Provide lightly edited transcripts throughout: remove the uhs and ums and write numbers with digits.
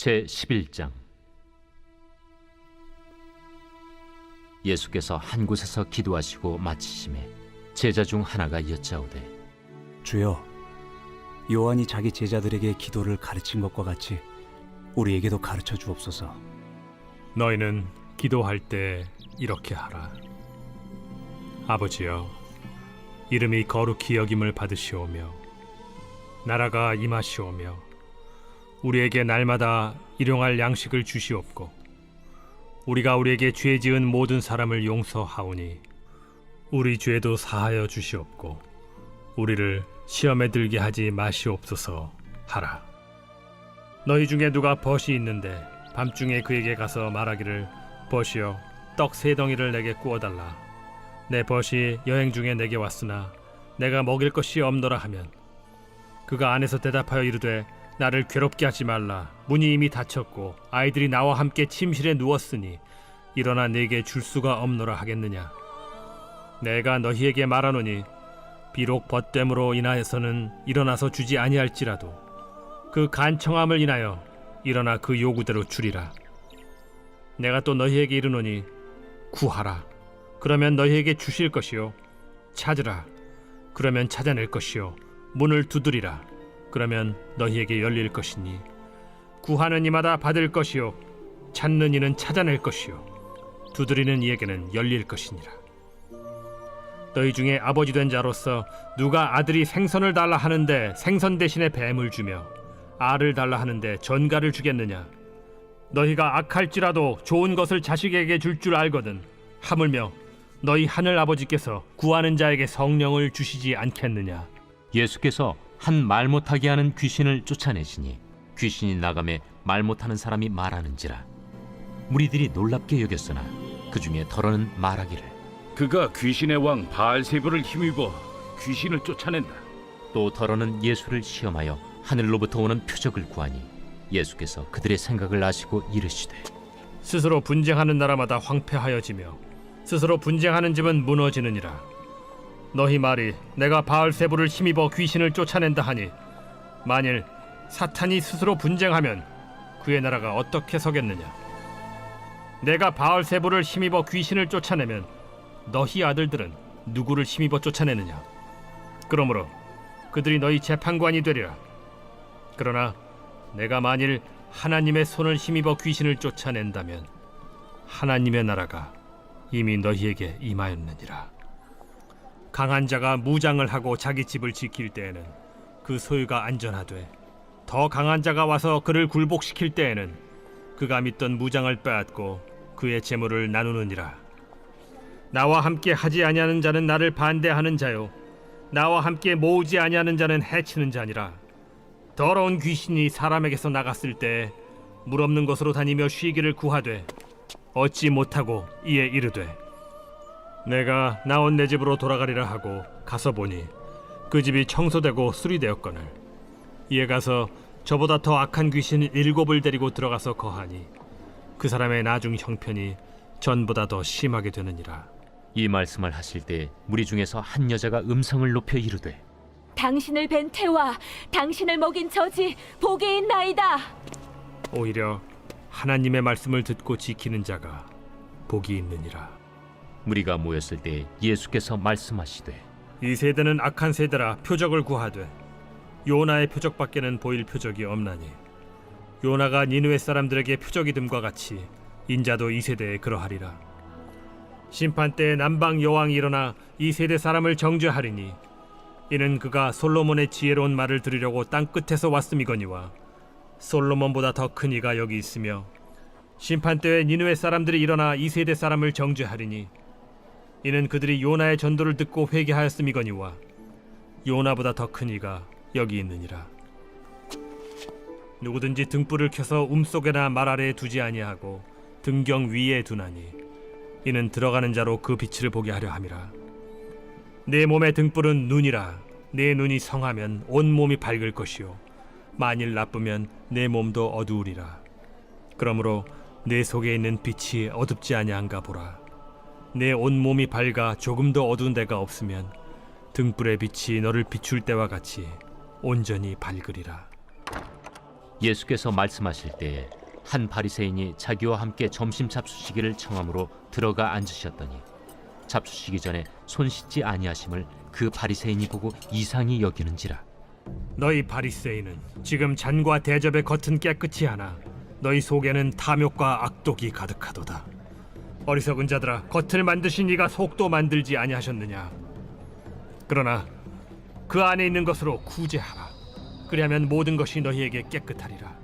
제11장. 예수께서 한 곳에서 기도하시고 마치심에 제자 중 하나가 여짜오되, 주여, 요한이 자기 제자들에게 기도를 가르친 것과 같이 우리에게도 가르쳐 주옵소서. 너희는 기도할 때 이렇게 하라. 아버지여, 이름이 거룩히 여김을 받으시오며 나라가 임하시오며 우리에게 날마다 일용할 양식을 주시옵고 우리가 우리에게 죄 지은 모든 사람을 용서하오니 우리 죄도 사하여 주시옵고 우리를 시험에 들게 하지 마시옵소서 하라. 너희 중에 누가 벗이 있는데 밤중에 그에게 가서 말하기를, 벗이여, 떡 3덩이를 내게 구워달라. 내 벗이 여행 중에 내게 왔으나 내가 먹일 것이 없노라 하면, 그가 안에서 대답하여 이르되, 나를 괴롭게 하지 말라. 문이 이미 닫혔고 아이들이 나와 함께 침실에 누웠으니 일어나 내게 줄 수가 없노라 하겠느냐. 내가 너희에게 말하노니 비록 벗됨으로 인하여서는 일어나서 주지 아니할지라도 그 간청함을 인하여 일어나 그 요구대로 주리라. 내가 또 너희에게 이르노니 구하라, 그러면 너희에게 주실 것이요, 찾으라, 그러면 찾아낼 것이요, 문을 두드리라, 그러면 너희에게 열릴 것이니 구하는 이마다 받을 것이요, 찾는 이는 찾아낼 것이요, 두드리는 이에게는 열릴 것이니라. 너희 중에 아버지 된 자로서 누가 아들이 생선을 달라 하는데 생선 대신에 뱀을 주며 알을 달라 하는데 전갈을 주겠느냐? 너희가 악할지라도 좋은 것을 자식에게 줄 줄 알거든 하물며 너희 하늘 아버지께서 구하는 자에게 성령을 주시지 않겠느냐? 예수께서 한 말 못하게 하는 귀신을 쫓아내시니 귀신이 나가매 말 못하는 사람이 말하는지라. 무리들이 놀랍게 여겼으나 그 중에 더러는 말하기를, 그가 귀신의 왕 바알세불을 힘입어 귀신을 쫓아낸다. 또 더러는 예수를 시험하여 하늘로부터 오는 표적을 구하니 예수께서 그들의 생각을 아시고 이르시되, 스스로 분쟁하는 나라마다 황폐하여지며 스스로 분쟁하는 집은 무너지느니라. 너희 말이 내가 바알세불을 힘입어 귀신을 쫓아낸다 하니, 만일 사탄이 스스로 분쟁하면 그의 나라가 어떻게 서겠느냐? 내가 바알세불을 힘입어 귀신을 쫓아내면 너희 아들들은 누구를 힘입어 쫓아내느냐? 그러므로 그들이 너희 재판관이 되리라. 그러나 내가 만일 하나님의 손을 힘입어 귀신을 쫓아낸다면 하나님의 나라가 이미 너희에게 임하였느니라. 강한 자가 무장을 하고 자기 집을 지킬 때에는 그 소유가 안전하되, 더 강한 자가 와서 그를 굴복시킬 때에는 그가 믿던 무장을 빼앗고 그의 재물을 나누느니라. 나와 함께 하지 아니하는 자는 나를 반대하는 자요, 나와 함께 모으지 아니하는 자는 해치는 자니라. 더러운 귀신이 사람에게서 나갔을 때 물 없는 곳으로 다니며 쉬기를 구하되 얻지 못하고 이에 이르되, 내가 나온 내 집으로 돌아가리라 하고 가서 보니 그 집이 청소되고 수리되었거늘 이에 가서 저보다 더 악한 귀신 7을 데리고 들어가서 거하니 그 사람의 나중 형편이 전보다 더 심하게 되느니라. 이 말씀을 하실 때 무리 중에서 한 여자가 음성을 높여 이르되, 당신을 뵌 태와 당신을 먹인 저지 복이 있나이다. 오히려 하나님의 말씀을 듣고 지키는 자가 복이 있느니라. 무리가 모였을 때 예수께서 말씀하시되, 이 세대는 악한 세대라 표적을 구하되 요나의 표적밖에는 보일 표적이 없나니, 요나가 니느웨 사람들에게 표적이 됨과 같이 인자도 이 세대에 그러하리라. 심판 때에 남방 여왕이 일어나 이 세대 사람을 정죄하리니, 이는 그가 솔로몬의 지혜로운 말을 들으려고 땅 끝에서 왔음이거니와 솔로몬보다 더 큰 이가 여기 있으며, 심판 때에 니느웨 사람들이 일어나 이 세대 사람을 정죄하리니, 이는 그들이 요나의 전도를 듣고 회개하였음이거니와 요나보다 더 큰 이가 여기 있느니라. 누구든지 등불을 켜서 움속에나 말 아래에 두지 아니하고 등경 위에 두나니, 이는 들어가는 자로 그 빛을 보게 하려 함이라. 내 몸의 등불은 눈이라. 내 눈이 성하면 온 몸이 밝을 것이요, 만일 나쁘면 내 몸도 어두우리라. 그러므로 내 속에 있는 빛이 어둡지 아니한가 보라. 내 온몸이 밝아 조금도 어두운 데가 없으면 등불의 빛이 너를 비출 때와 같이 온전히 밝으리라. 예수께서 말씀하실 때에 한 바리새인이 자기와 함께 점심 잡수시기를 청함으로 들어가 앉으셨더니 잡수시기 전에 손 씻지 아니하심을 그 바리새인이 보고 이상히 여기는지라. 너희 바리새인은 지금 잔과 대접의 겉은 깨끗이 하나 너희 속에는 탐욕과 악독이 가득하도다. 어리석은 자들아, 겉을 만드신 이가 속도 만들지 아니하셨느냐? 그러나 그 안에 있는 것으로 구제하라. 그리하면 모든 것이 너희에게 깨끗하리라.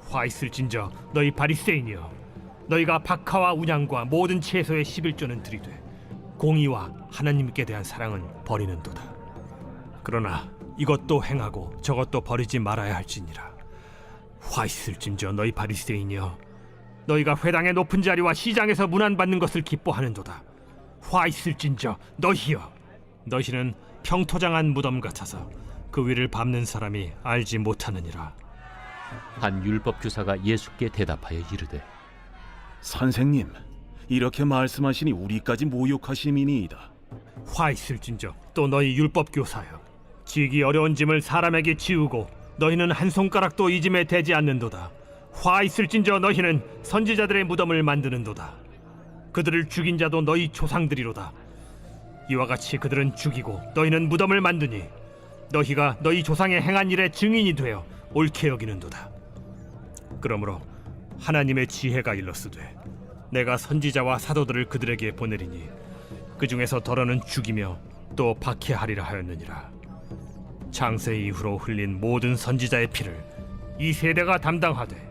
화 있을진저 너희 바리새인이여, 너희가 박하와 운양과 모든 채소의 11조는 들이되 공의와 하나님께 대한 사랑은 버리는도다. 그러나 이것도 행하고 저것도 버리지 말아야 할지니라. 화 있을진저 너희 바리새인이여, 너희가 회당의 높은 자리와 시장에서 문안받는 것을 기뻐하는도다. 화 있을진저 너희여, 너희는 평토장한 무덤 같아서 그 위를 밟는 사람이 알지 못하느니라. 한 율법 교사가 예수께 대답하여 이르되 선생님, 이렇게 말씀하시니 우리까지 모욕하심이니이다. 화 있을진저 또 너희 율법 교사여, 지기 어려운 짐을 사람에게 지우고 너희는 한 손가락도 이 짐에 대지 않는도다. 화 있을진저 너희는 선지자들의 무덤을 만드는도다. 그들을 죽인 자도 너희 조상들이로다. 이와 같이 그들은 죽이고 너희는 무덤을 만드니 너희가 너희 조상의 행한 일의 증인이 되어 옳게 여기는도다. 그러므로 하나님의 지혜가 일렀으되 내가 선지자와 사도들을 그들에게 보내리니 그 중에서 더러는 죽이며 또 박해하리라 하였느니라. 창세 이후로 흘린 모든 선지자의 피를 이 세대가 담당하되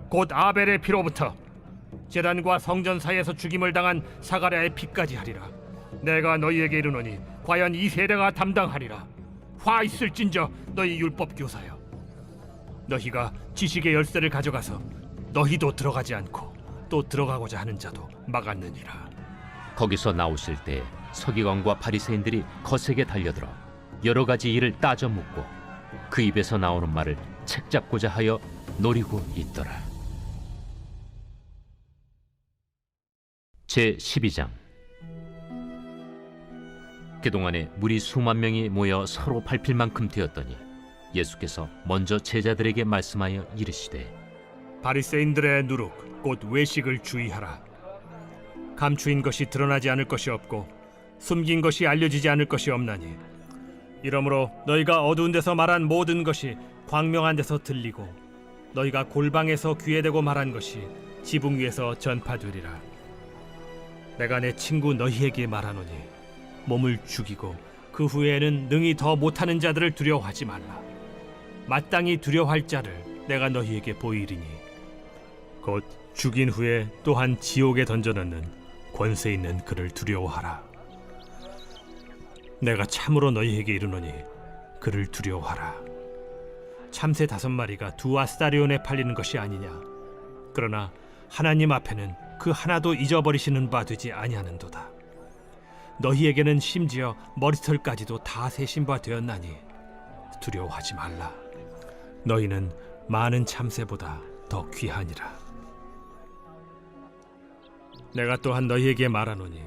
곧 아벨의 피로부터 제단과 성전 사이에서 죽임을 당한 사가랴의 피까지 하리라. 내가 너희에게 이르노니 과연 이 세대가 담당하리라. 화 있을진저 너희 율법 교사여, 너희가 지식의 열쇠를 가져가서 너희도 들어가지 않고 또 들어가고자 하는 자도 막았느니라. 거기서 나오실 때 서기관과 바리새인들이 거세게 달려들어 여러 가지 일을 따져 묻고 그 입에서 나오는 말을 책잡고자 하여 노리고 있더라. 제 12장. 그동안에 무리 수만 명이 모여 서로 밟힐 만큼 되었더니 예수께서 먼저 제자들에게 말씀하여 이르시되 바리새인들의 누룩 곧 외식을 주의하라. 감추인 것이 드러나지 않을 것이 없고 숨긴 것이 알려지지 않을 것이 없나니 이러므로 너희가 어두운 데서 말한 모든 것이 광명한 데서 들리고 너희가 골방에서 귀에 대고 말한 것이 지붕 위에서 전파되리라. 내가 내 친구 너희에게 말하노니 몸을 죽이고 그 후에는 능히 더 못하는 자들을 두려워하지 말라. 마땅히 두려워할 자를 내가 너희에게 보이리니 곧 죽인 후에 또한 지옥에 던져넣는 권세 있는 그를 두려워하라. 내가 참으로 너희에게 이르노니 그를 두려워하라. 참새 5마리가 2아스타리온에 팔리는 것이 아니냐? 그러나 하나님 앞에는 그 하나도 잊어버리시는 바 되지 아니하는도다. 너희에게는 심지어 머리털까지도 다 세신 바 되었나니 두려워하지 말라. 너희는 많은 참새보다 더 귀하니라. 내가 또한 너희에게 말하노니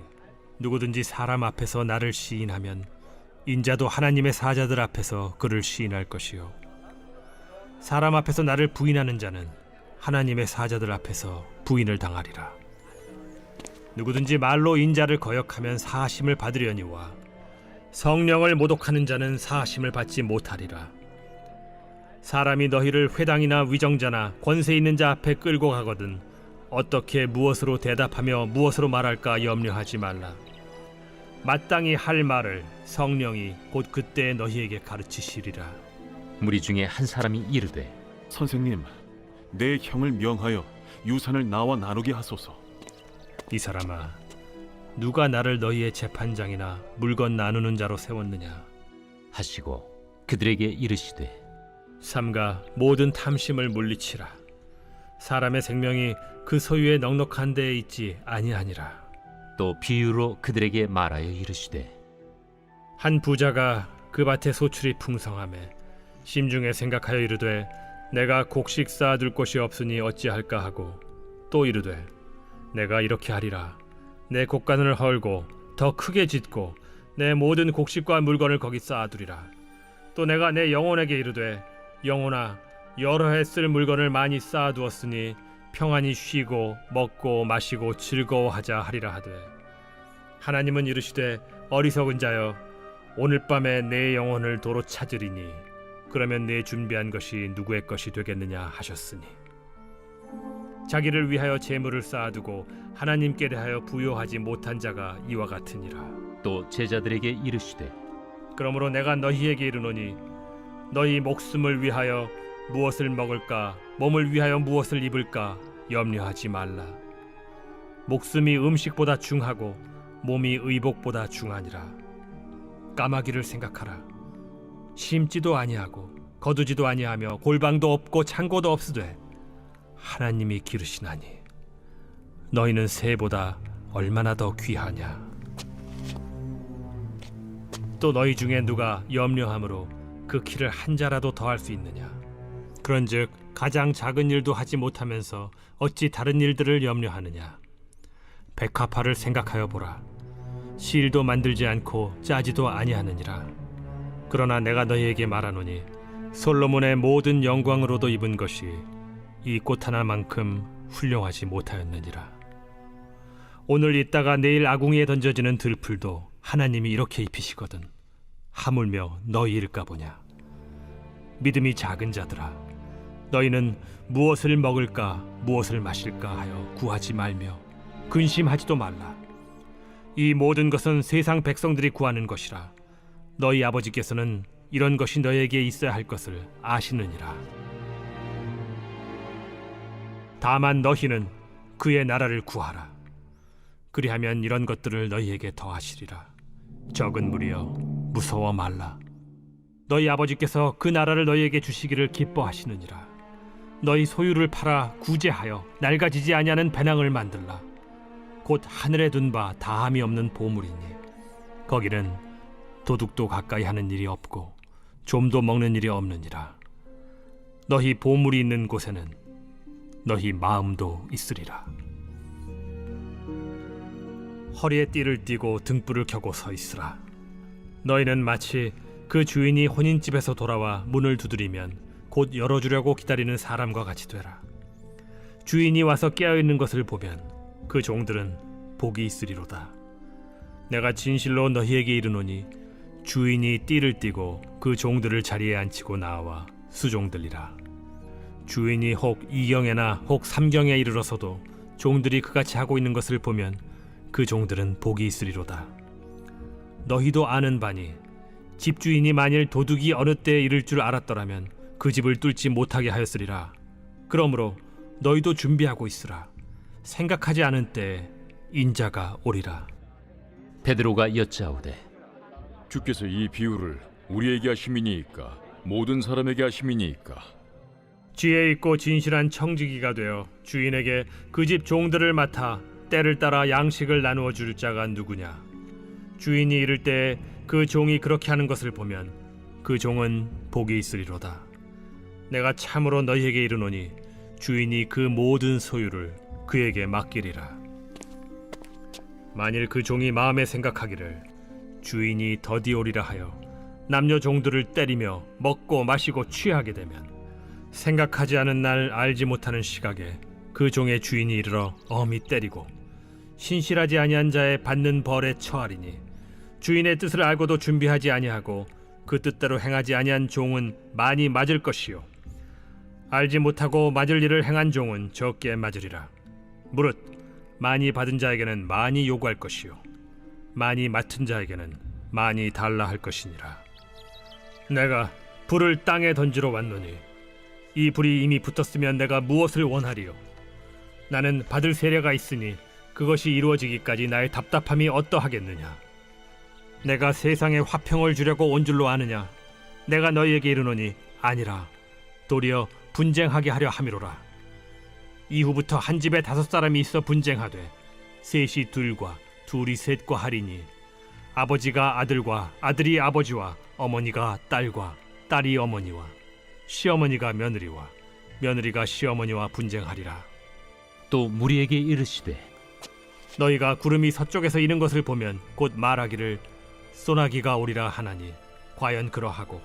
누구든지 사람 앞에서 나를 시인하면 인자도 하나님의 사자들 앞에서 그를 시인할 것이요 사람 앞에서 나를 부인하는 자는 하나님의 사자들 앞에서 부인을 당하리라. 누구든지 말로 인자를 거역하면 사하심을 받으려니와 성령을 모독하는 자는 사하심을 받지 못하리라. 사람이 너희를 회당이나 위정자나 권세 있는 자 앞에 끌고 가거든 어떻게 무엇으로 대답하며 무엇으로 말할까 염려하지 말라. 마땅히 할 말을 성령이 곧 그때 너희에게 가르치시리라. 무리 중에 한 사람이 이르되 선생님, 내 형을 명하여 유산을 나와 나누게 하소서. 이 사람아, 누가 나를 너희의 재판장이나 물건 나누는 자로 세웠느냐? 하시고 그들에게 이르시되 삼가 모든 탐심을 물리치라. 사람의 생명이 그 소유의 넉넉한 데에 있지 아니하니라. 또 비유로 그들에게 말하여 이르시되 한 부자가 그 밭에 소출이 풍성하매 심중에 생각하여 이르되 내가 곡식 쌓아둘 곳이 없으니 어찌할까 하고 또 이르되 내가 이렇게 하리라. 내 곡간을 헐고 더 크게 짓고 내 모든 곡식과 물건을 거기 쌓아두리라. 또 내가 내 영혼에게 이르되 영혼아 여러 해 쓸 물건을 많이 쌓아두었으니 평안히 쉬고 먹고 마시고 즐거워하자 하리라 하되 하나님은 이르시되 어리석은 자여 오늘 밤에 내 영혼을 도로 찾으리니 그러면 내 준비한 것이 누구의 것이 되겠느냐 하셨으니 자기를 위하여 재물을 쌓아두고 하나님께 대하여 부요하지 못한 자가 이와 같으니라. 또 제자들에게 이르시되 그러므로 내가 너희에게 이르노니 너희 목숨을 위하여 무엇을 먹을까 몸을 위하여 무엇을 입을까 염려하지 말라. 목숨이 음식보다 중하고 몸이 의복보다 중하니라. 까마귀를 생각하라. 심지도 아니하고 거두지도 아니하며 골방도 없고 창고도 없으되 하나님이 기르시나니 너희는 새보다 얼마나 더 귀하냐. 또 너희 중에 누가 염려함으로 그 키를 한 자라도 더할 수 있느냐. 그런즉 가장 작은 일도 하지 못하면서 어찌 다른 일들을 염려하느냐. 백합화를 생각하여 보라. 실도 만들지 않고 짜지도 아니하느니라. 그러나 내가 너희에게 말하노니 솔로몬의 모든 영광으로도 입은 것이 이 꽃 하나만큼 훌륭하지 못하였느니라. 오늘 있다가 내일 아궁이에 던져지는 들풀도 하나님이 이렇게 입히시거든 하물며 너희일까 보냐. 믿음이 작은 자들아, 너희는 무엇을 먹을까 무엇을 마실까 하여 구하지 말며 근심하지도 말라. 이 모든 것은 세상 백성들이 구하는 것이라. 너희 아버지께서는 이런 것이 너희에게 있어야 할 것을 아시느니라. 다만 너희는 그의 나라를 구하라. 그리하면 이런 것들을 너희에게 더하시리라. 적은 무리여 무서워 말라. 너희 아버지께서 그 나라를 너희에게 주시기를 기뻐하시느니라. 너희 소유를 팔아 구제하여 낡아지지 아니하는 배낭을 만들라. 곧 하늘에 둔 바 다함이 없는 보물이니 거기는 도둑도 가까이 하는 일이 없고 좀도 먹는 일이 없느니라. 너희 보물이 있는 곳에는 너희 마음도 있으리라. 허리에 띠를 띠고 등불을 켜고 서 있으라. 너희는 마치 그 주인이 혼인집에서 돌아와 문을 두드리면 곧 열어주려고 기다리는 사람과 같이 되라. 주인이 와서 깨어있는 것을 보면 그 종들은 복이 있으리로다. 내가 진실로 너희에게 이르노니 주인이 띠를 띠고 그 종들을 자리에 앉히고 나와 수종들리라. 주인이 혹 2경에나 혹 3경에 이르러서도 종들이 그같이 하고 있는 것을 보면 그 종들은 복이 있으리로다. 너희도 아는 바니 집주인이 만일 도둑이 어느 때에 이를 줄 알았더라면 그 집을 뚫지 못하게 하였으리라. 그러므로 너희도 준비하고 있으라. 생각하지 않은 때에 인자가 오리라. 베드로가 여짜오되 주께서 이 비유를 우리에게 하심이니이까 모든 사람에게 하심이니이까? 지혜 있고 진실한 청지기가 되어 주인에게 그 집 종들을 맡아 때를 따라 양식을 나누어 줄 자가 누구냐. 주인이 이를 때에 그 종이 그렇게 하는 것을 보면 그 종은 복이 있으리로다. 내가 참으로 너희에게 이르노니 주인이 그 모든 소유를 그에게 맡기리라. 만일 그 종이 마음에 생각하기를 주인이 더디 오리라 하여 남녀 종들을 때리며 먹고 마시고 취하게 되면 생각하지 않은 날 알지 못하는 시각에 그 종의 주인이 이르러 엄히 때리고 신실하지 아니한 자의 받는 벌에 처하리니 주인의 뜻을 알고도 준비하지 아니하고 그 뜻대로 행하지 아니한 종은 많이 맞을 것이요 알지 못하고 맞을 일을 행한 종은 적게 맞으리라. 무릇 많이 받은 자에게는 많이 요구할 것이요 많이 맡은 자에게는 많이 달라 할 것이니라. 내가 불을 땅에 던지러 왔노니 이 불이 이미 붙었으면 내가 무엇을 원하리요. 나는 받을 세례가 있으니 그것이 이루어지기까지 나의 답답함이 어떠하겠느냐. 내가 세상에 화평을 주려고 온 줄로 아느냐. 내가 너희에게 이르노니 아니라 도리어 분쟁하게 하려 함이로라. 이후부터 한 집에 5사람이 있어 분쟁하되 셋이 둘과 둘이 셋과 하리니 아버지가 아들과 아들이 아버지와 어머니가 딸과 딸이 어머니와 시어머니가 며느리와 며느리가 시어머니와 분쟁하리라. 또 무리에게 이르시되 너희가 구름이 서쪽에서 이는 것을 보면 곧 말하기를 소나기가 오리라 하나니 과연 그러하고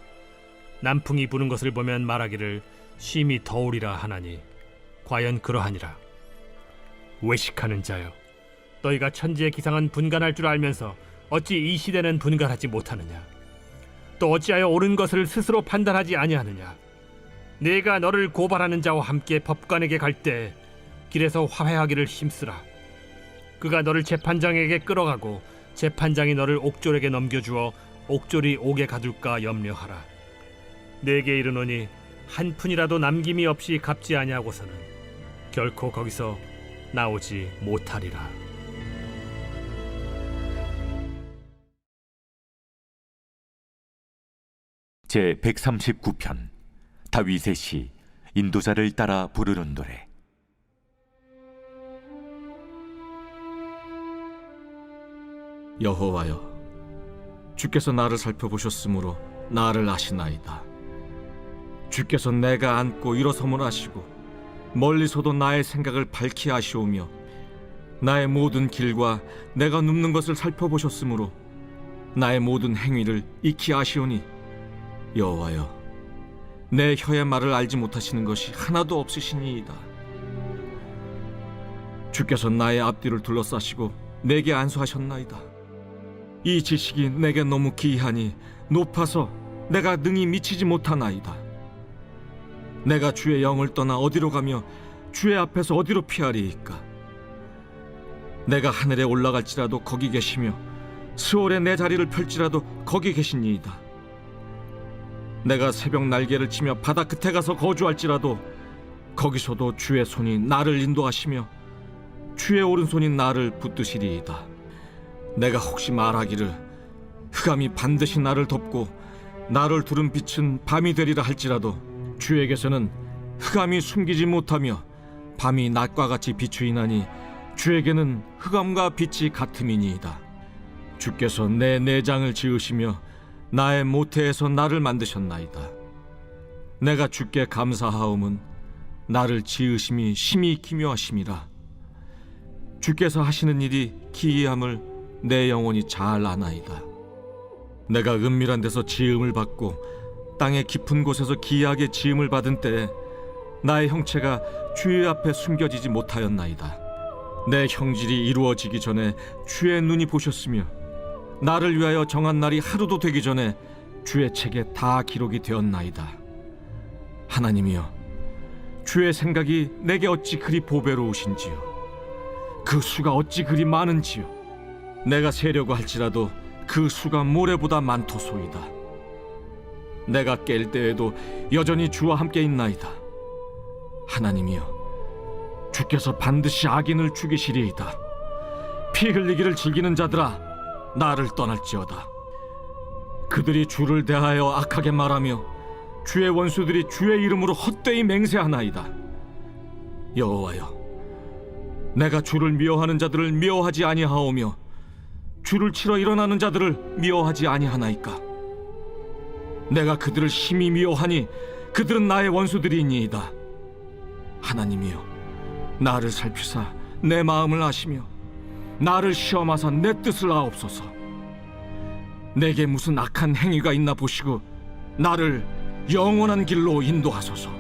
남풍이 부는 것을 보면 말하기를 심히 더우리라 하나니 과연 그러하니라. 외식하는 자여, 너희가 천지의 기상은 분간할 줄 알면서 어찌 이 시대는 분간하지 못하느냐? 또 어찌하여 옳은 것을 스스로 판단하지 아니하느냐? 내가 너를 고발하는 자와 함께 법관에게 갈 때 길에서 화해하기를 힘쓰라. 그가 너를 재판장에게 끌어가고 재판장이 너를 옥졸에게 넘겨주어 옥졸이 옥에 가둘까 염려하라. 내게 이르노니 한 푼이라도 남김이 없이 갚지 아니하고서는 결코 거기서 나오지 못하리라. 제 139편 다윗의 시 인도자를 따라 부르는 노래. 여호와여, 주께서 나를 살펴보셨으므로 나를 아시나이다. 주께서 내가 앉고 일어섬을 아시고 멀리서도 나의 생각을 밝히 아시오며 나의 모든 길과 내가 눕는 것을 살펴보셨으므로 나의 모든 행위를 익히 아시오니 여호와여, 내 혀의 말을 알지 못하시는 것이 하나도 없으시니이다. 주께서 나의 앞뒤를 둘러싸시고 내게 안수하셨나이다. 이 지식이 내게 너무 기이하니 높아서 내가 능히 미치지 못하나이다. 내가 주의 영을 떠나 어디로 가며 주의 앞에서 어디로 피하리이까? 내가 하늘에 올라갈지라도 거기 계시며 스올에 내 자리를 펼지라도 거기 계시니이다. 내가 새벽 날개를 치며 바다 끝에 가서 거주할지라도 거기서도 주의 손이 나를 인도하시며 주의 오른손이 나를 붙드시리이다. 내가 혹시 말하기를 흑암이 반드시 나를 덮고 나를 두른 빛은 밤이 되리라 할지라도 주에게서는 흑암이 숨기지 못하며 밤이 낮과 같이 비추이나니 주에게는 흑암과 빛이 같음이니이다. 주께서 내 내장을 지으시며 나의 모태에서 나를 만드셨나이다. 내가 주께 감사하옴은 나를 지으심이 심히 기묘하심이라. 주께서 하시는 일이 기이함을 내 영혼이 잘 아나이다. 내가 은밀한 데서 지음을 받고 땅의 깊은 곳에서 기이하게 지음을 받은 때에 나의 형체가 주의 앞에 숨겨지지 못하였나이다. 내 형질이 이루어지기 전에 주의 눈이 보셨으며 나를 위하여 정한 날이 하루도 되기 전에 주의 책에 다 기록이 되었나이다. 하나님이여, 주의 생각이 내게 어찌 그리 보배로우신지요. 그 수가 어찌 그리 많은지요. 내가 세려고 할지라도 그 수가 모래보다 많도소이다. 내가 깰 때에도 여전히 주와 함께 있나이다. 하나님이여, 주께서 반드시 악인을 죽이시리이다. 피 흘리기를 즐기는 자들아, 나를 떠날지어다. 그들이 주를 대하여 악하게 말하며 주의 원수들이 주의 이름으로 헛되이 맹세하나이다. 여호와여, 내가 주를 미워하는 자들을 미워하지 아니하오며 주를 치러 일어나는 자들을 미워하지 아니하나이까? 내가 그들을 심히 미워하니 그들은 나의 원수들이니이다. 하나님이여, 나를 살피사 내 마음을 아시며 나를 시험하사 내 뜻을 아옵소서. 내게 무슨 악한 행위가 있나 보시고 나를 영원한 길로 인도하소서.